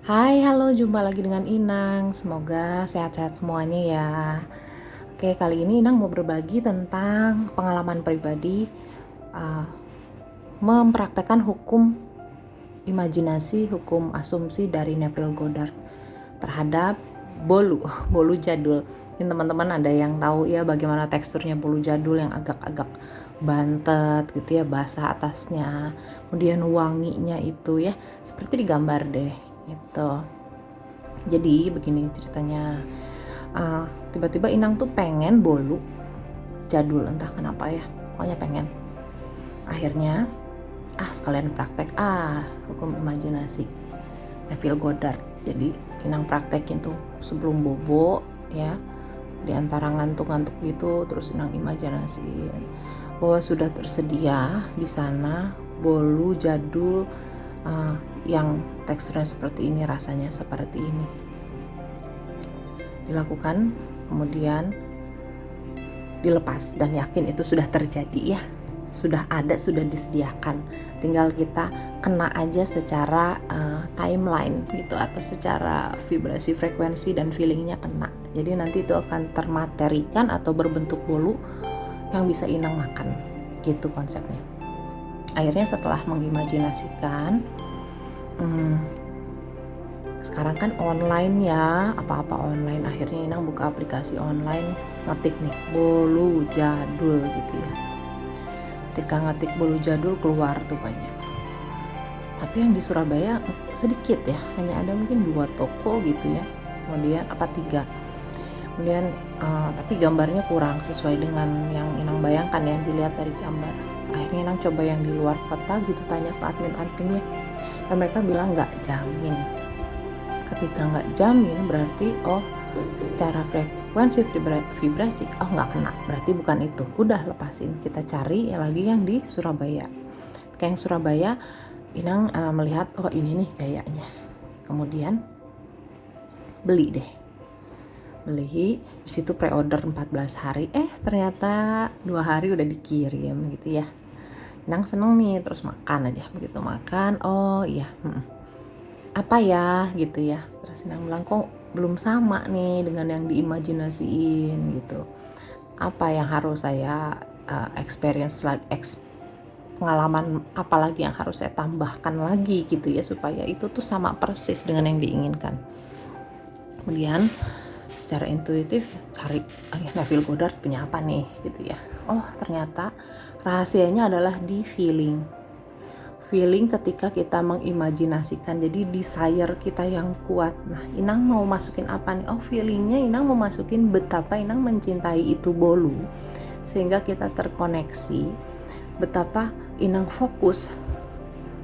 Hai, halo, jumpa lagi dengan Inang. Semoga sehat-sehat semuanya ya. Oke, kali ini Inang mau berbagi tentang pengalaman pribadi uh, mempraktekkan hukum imajinasi, hukum asumsi dari Neville Goddard terhadap bolu, bolu jadul. Ini teman-teman ada yang tahu ya bagaimana teksturnya bolu jadul yang agak-agak bantet gitu ya, basah atasnya, kemudian wanginya itu ya seperti digambar deh gitu. Jadi begini ceritanya, tiba-tiba Inang tuh pengen bolu jadul, entah kenapa ya, pokoknya pengen. Akhirnya sekalian praktek hukum imajinasi Neville Goddard. Jadi Inang praktekin tuh sebelum bobo ya, di antara ngantuk-ngantuk gitu, terus Inang imajinasiin bahwa sudah tersedia di sana bolu jadul yang teksturnya seperti ini, rasanya seperti ini. Dilakukan, kemudian dilepas dan yakin itu sudah terjadi ya, sudah ada, sudah disediakan, tinggal kita kena aja secara timeline gitu, atau secara vibrasi, frekuensi dan feelingnya kena. Jadi nanti itu akan termaterikan atau berbentuk bolu yang bisa Inang makan, gitu konsepnya. Akhirnya setelah mengimajinasikan, sekarang kan online ya, apa-apa online. Akhirnya Inang buka aplikasi online, ngetik nih bolu jadul gitu ya. Ketika ngetik bolu jadul keluar tuh banyak. Tapi yang di Surabaya sedikit ya, hanya ada mungkin 2 toko gitu ya. Kemudian 3. Kemudian tapi gambarnya kurang sesuai dengan yang Inang bayangkan ya, dilihat dari gambar. Akhirnya Inang coba yang di luar kota gitu, tanya ke admin-adminnya, dan mereka bilang nggak jamin. Ketika nggak jamin berarti secara frekuensi vibrasi nggak kena, berarti bukan itu, udah lepasin, kita cari lagi yang di Surabaya. Kayak yang Surabaya Inang melihat ini nih kayaknya, kemudian beli di situ, pre-order 14 hari, ternyata 2 hari udah dikirim gitu ya. Inang seneng nih, terus makan aja. Begitu makan, iya apa ya gitu ya, terus Inang bilang kok belum sama nih dengan yang diimajinasiin gitu, apa yang harus saya experience lagi, pengalaman apa lagi yang harus saya tambahkan lagi gitu ya, supaya itu tuh sama persis dengan yang diinginkan. Kemudian secara intuitif cari Neville Goddard punya apa nih gitu ya. Ternyata rahasianya adalah di feeling ketika kita mengimajinasikan. Jadi desire kita yang kuat. Nah, Inang mau masukin apa nih? Feelingnya Inang mau masukin betapa Inang mencintai itu bolu, sehingga kita terkoneksi. Betapa Inang fokus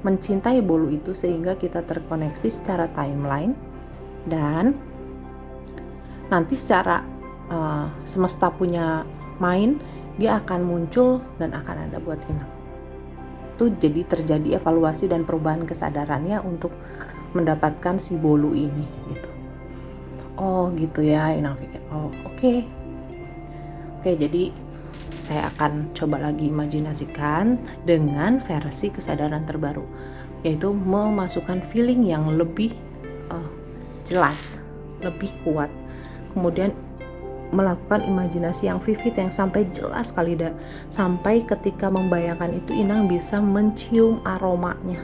mencintai bolu itu sehingga kita terkoneksi secara timeline, dan nanti secara semesta punya main, dia akan muncul dan akan ada buat Inang. Itu jadi terjadi evaluasi dan perubahan kesadarannya untuk mendapatkan si bolu ini gitu. Gitu ya, Inang pikir. Oke, jadi saya akan coba lagi imajinasikan dengan versi kesadaran terbaru, yaitu memasukkan feeling yang lebih jelas, lebih kuat. Kemudian melakukan imajinasi yang vivid, yang sampai jelas sekali sampai ketika membayangkan itu Inang bisa mencium aromanya,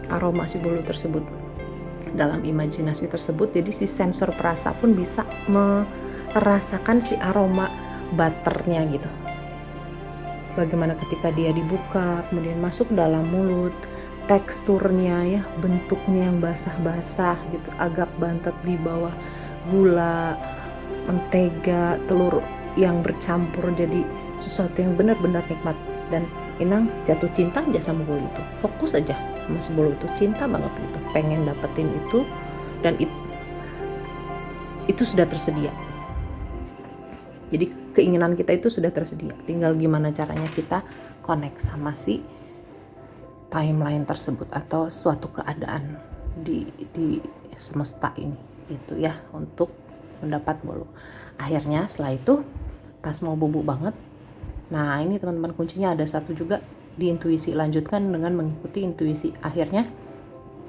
aroma si bolu tersebut dalam imajinasi tersebut. Jadi si sensor perasa pun bisa merasakan si aroma butternya gitu, bagaimana ketika dia dibuka kemudian masuk dalam mulut, teksturnya ya, bentuknya yang basah-basah gitu, agak bantet di bawah, gula, mentega, telur yang bercampur jadi sesuatu yang benar-benar nikmat. Dan Inang jatuh cinta aja sama bolu itu, fokus aja sama si bolu itu, cinta banget gitu, pengen dapetin itu, dan itu sudah tersedia. Jadi keinginan kita itu sudah tersedia, tinggal gimana caranya kita connect sama si timeline tersebut atau suatu keadaan di semesta ini gitu ya, untuk mendapat bolu. Akhirnya setelah itu pas mau bobo banget, nah ini teman-teman kuncinya ada satu juga di intuisi, lanjutkan dengan mengikuti intuisi. Akhirnya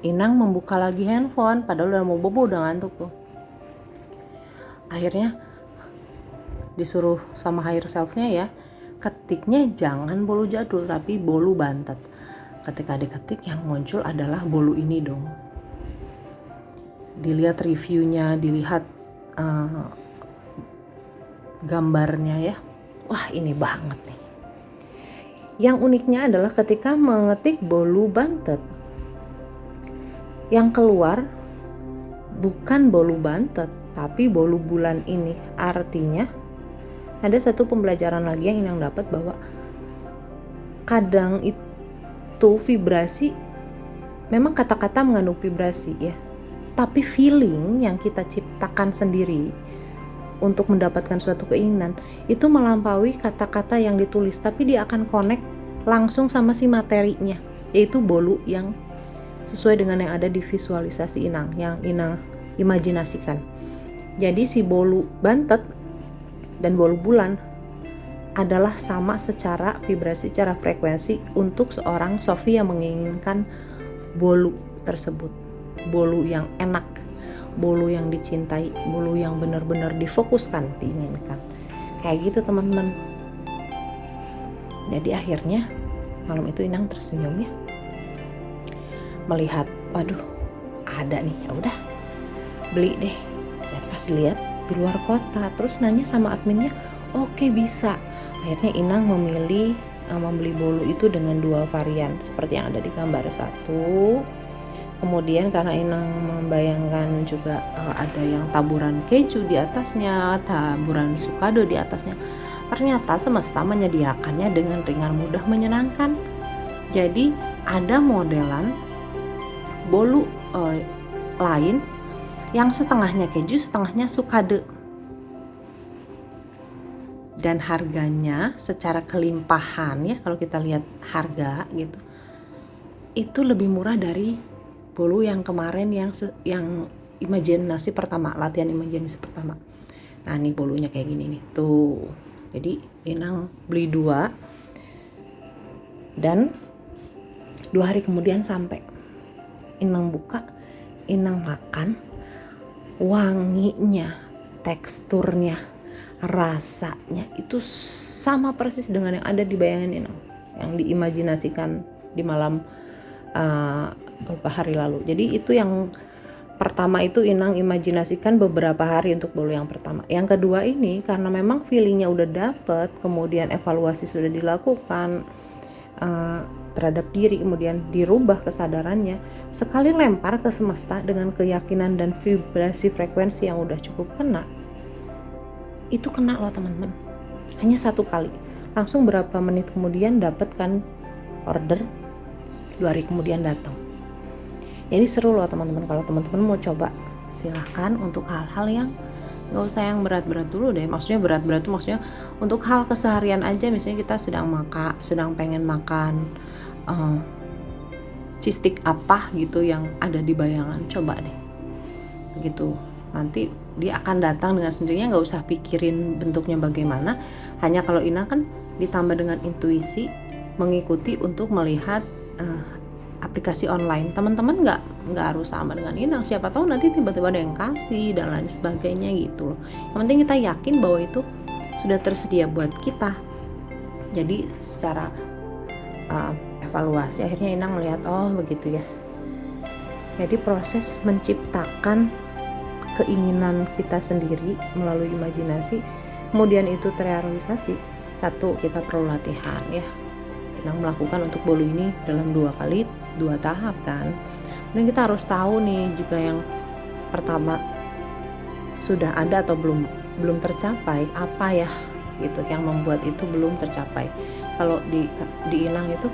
Inang membuka lagi handphone, padahal udah mau bobo, udah ngantuk tuh. Akhirnya disuruh sama higher self-nya ya, ketiknya jangan bolu jadul tapi bolu bantet. Ketika diketik yang muncul adalah bolu ini dong. Dilihat reviewnya, dilihat gambarnya ya, wah ini banget nih. Yang uniknya adalah ketika mengetik bolu bantet, yang keluar bukan bolu bantet tapi bolu bulan ini. Artinya ada satu pembelajaran lagi yang Inang dapat, bahwa kadang itu vibrasi, memang kata-kata mengandung vibrasi ya, tapi feeling yang kita ciptakan sendiri untuk mendapatkan suatu keinginan itu melampaui kata-kata yang ditulis, tapi dia akan connect langsung sama si materinya, yaitu bolu yang sesuai dengan yang ada di visualisasi Inang, yang Inang imajinasikan. Jadi si bolu bantet dan bolu bulan adalah sama secara vibrasi, secara frekuensi untuk seorang Sophie yang menginginkan bolu tersebut, bolu yang enak, bolu yang dicintai, bolu yang benar-benar difokuskan, diinginkan. Kayak gitu teman-teman. Jadi akhirnya malam itu Inang tersenyum ya, melihat, waduh ada nih, ya udah beli deh. Dan pas lihat di luar kota, terus nanya sama adminnya, oke bisa. Akhirnya Inang memilih membeli bolu itu dengan 2 varian seperti yang ada di gambar. 1, kemudian karena Inang membayangkan juga ada yang taburan keju di atasnya, taburan sukado di atasnya, ternyata semesta menyediakannya dengan ringan, mudah, menyenangkan. Jadi ada modelan bolu lain yang setengahnya keju, setengahnya sukado, dan harganya secara kelimpahan ya, kalau kita lihat harga gitu, itu lebih murah dari bolu yang kemarin yang imajinasi pertama, latihan imajinasi pertama. Nah ini bolunya kayak gini nih tuh. Jadi Inang beli 2 dan 2 hari kemudian sampai. Inang buka, Inang makan, wanginya, teksturnya, rasanya itu sama persis dengan yang ada di bayangan Inang, yang diimajinasikan di malam beberapa hari lalu. Jadi itu yang pertama, itu Inang imajinasikan beberapa hari untuk bolu yang pertama. Yang kedua ini karena memang feelingnya udah dapet, kemudian evaluasi sudah dilakukan terhadap diri, kemudian dirubah kesadarannya, sekali lempar ke semesta dengan keyakinan dan vibrasi frekuensi yang udah cukup kena, itu kena loh teman-teman. Hanya 1 kali, langsung berapa menit kemudian dapat kan order, 2 hari kemudian datang. Jadi seru loh teman-teman. Kalau teman-teman mau coba, silahkan untuk hal-hal yang gak usah yang berat-berat dulu deh. Maksudnya berat-berat itu maksudnya untuk hal keseharian aja. Misalnya kita sedang pengen makan cistik apa gitu yang ada di bayangan, coba deh gitu. Nanti dia akan datang dengan sendirinya, gak usah pikirin bentuknya bagaimana. Hanya kalau Inang kan ditambah dengan intuisi, mengikuti untuk melihat aplikasi online. Teman-teman nggak harus sama dengan Inang, siapa tahu nanti tiba-tiba ada yang kasih dan lain sebagainya gitu loh. Yang penting kita yakin bahwa itu sudah tersedia buat kita. Jadi secara evaluasi akhirnya Inang melihat, oh begitu ya. Jadi proses menciptakan keinginan kita sendiri melalui imajinasi, kemudian itu terrealisasi. 1, kita perlu latihan ya. Inang melakukan untuk bolu ini dalam 2 tahap kan. Dan kita harus tahu nih, jika yang pertama sudah ada atau belum tercapai, apa ya gitu yang membuat itu belum tercapai. Kalau di Inang itu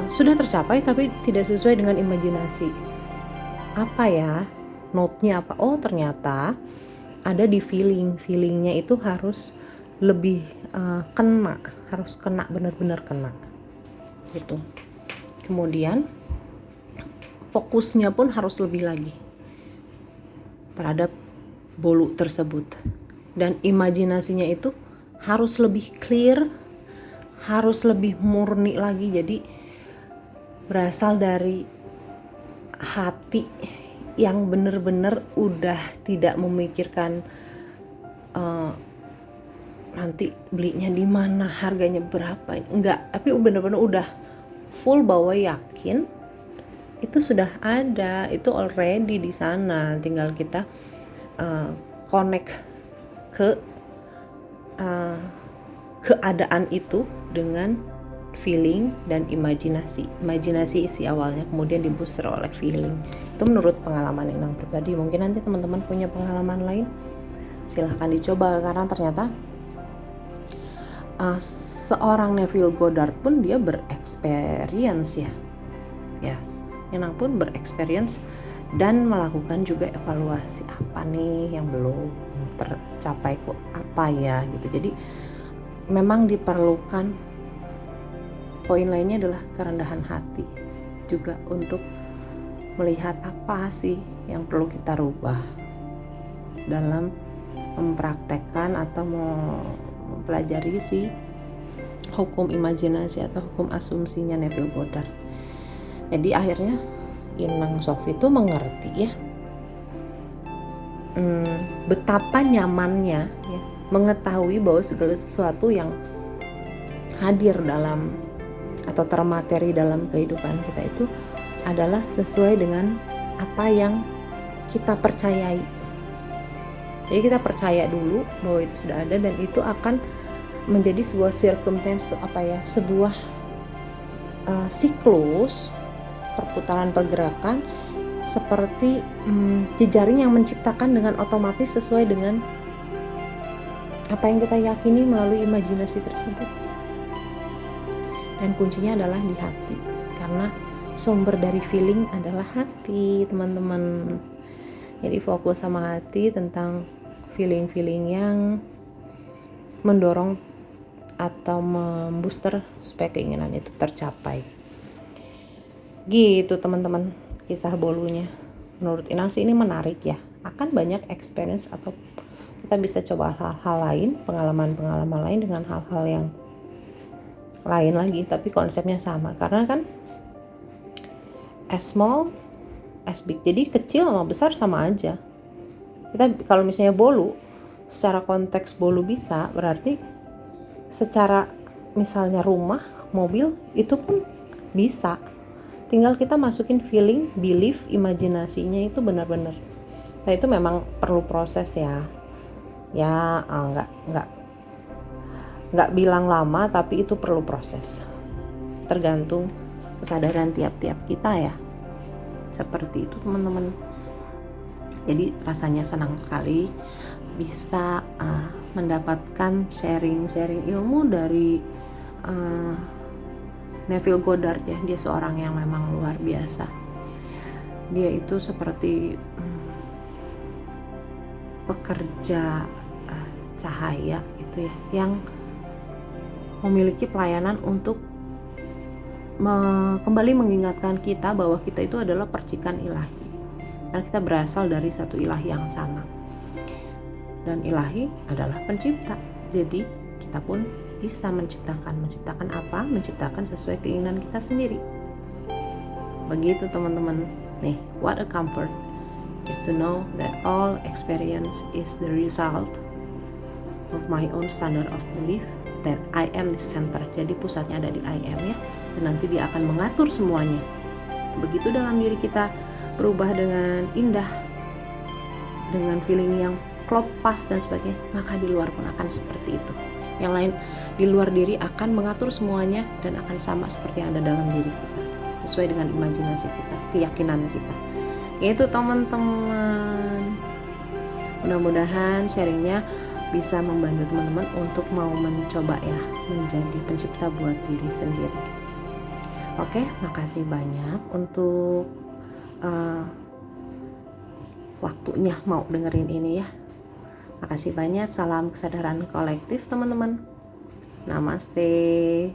sudah tercapai tapi tidak sesuai dengan imajinasi. Apa ya? Note-nya apa? Oh ternyata ada di feelingnya itu harus lebih kena, harus kena, benar-benar kena gitu. Kemudian fokusnya pun harus lebih lagi terhadap bolu tersebut, dan imajinasinya itu harus lebih clear, harus lebih murni lagi. Jadi berasal dari hati yang bener-bener udah tidak memikirkan nanti belinya di mana, harganya berapa, enggak, tapi bener-bener udah full bahwa yakin itu sudah ada, itu already di sana, tinggal kita connect ke keadaan itu dengan feeling dan imajinasi isi awalnya, kemudian di booster oleh feeling. Itu menurut pengalaman Inang pribadi. Mungkin nanti teman-teman punya pengalaman lain, silahkan dicoba, karena ternyata seorang Neville Goddard pun dia bereksperience ya Inang pun bereksperience dan melakukan juga evaluasi, apa nih yang belum tercapai, kok apa ya gitu. Jadi memang diperlukan, poin lainnya adalah kerendahan hati juga untuk melihat apa sih yang perlu kita rubah dalam mempraktekkan atau mempelajari si hukum imajinasi atau hukum asumsinya Neville Goddard. Jadi akhirnya Inang Sofi itu mengerti ya betapa nyamannya ya mengetahui bahwa segala sesuatu yang hadir dalam atau termateri dalam kehidupan kita itu adalah sesuai dengan apa yang kita percayai. Jadi kita percaya dulu bahwa itu sudah ada, dan itu akan menjadi sebuah circumstance, sebuah siklus perputaran pergerakan seperti jejaring yang menciptakan dengan otomatis sesuai dengan apa yang kita yakini melalui imajinasi tersebut. Dan kuncinya adalah di hati, karena sumber dari feeling adalah hati, teman-teman. Jadi fokus sama hati tentang feeling-feeling yang mendorong atau membooster supaya keinginan itu tercapai. Gitu teman-teman, kisah bolunya. Menurut Inang sih ini menarik ya. Akan banyak experience atau kita bisa coba hal-hal lain, pengalaman-pengalaman lain dengan hal-hal yang lain lagi, tapi konsepnya sama. Karena kan as small as big, jadi kecil sama besar sama aja. Kita kalau misalnya bolu, secara konteks bolu bisa, berarti secara misalnya rumah, mobil, itu pun bisa. Tinggal kita masukin feeling, belief, imajinasinya itu benar-benar. Nah itu memang perlu proses ya. Ya nggak bilang lama, tapi itu perlu proses. Tergantung kesadaran tiap-tiap kita ya. Seperti itu teman-teman. Jadi rasanya senang sekali bisa mendapatkan sharing ilmu dari Neville Goddard ya. Dia seorang yang memang luar biasa. Dia itu seperti pekerja cahaya gitu ya, yang memiliki pelayanan untuk kembali mengingatkan kita bahwa kita itu adalah percikan ilahi, karena kita berasal dari satu ilahi yang sama, dan ilahi adalah pencipta. Jadi kita pun bisa menciptakan apa? Menciptakan sesuai keinginan kita sendiri. Begitu teman-teman. Nih, what a comfort is to know that all experience is the result of my own standard of belief, that I am the center. Jadi pusatnya ada di I am ya, dan nanti dia akan mengatur semuanya. Begitu dalam diri kita berubah dengan indah, dengan feeling yang klop, pas dan sebagainya, maka di luar pun akan seperti itu. Yang lain di luar diri akan mengatur semuanya dan akan sama seperti yang ada dalam diri kita, sesuai dengan imajinasi kita, keyakinan kita. Itu teman-teman. Mudah-mudahan sharingnya bisa membantu teman-teman untuk mau mencoba ya menjadi pencipta buat diri sendiri. Oke, makasih banyak untuk waktunya mau dengerin ini ya. Makasih banyak, salam kesadaran kolektif teman-teman. Namaste.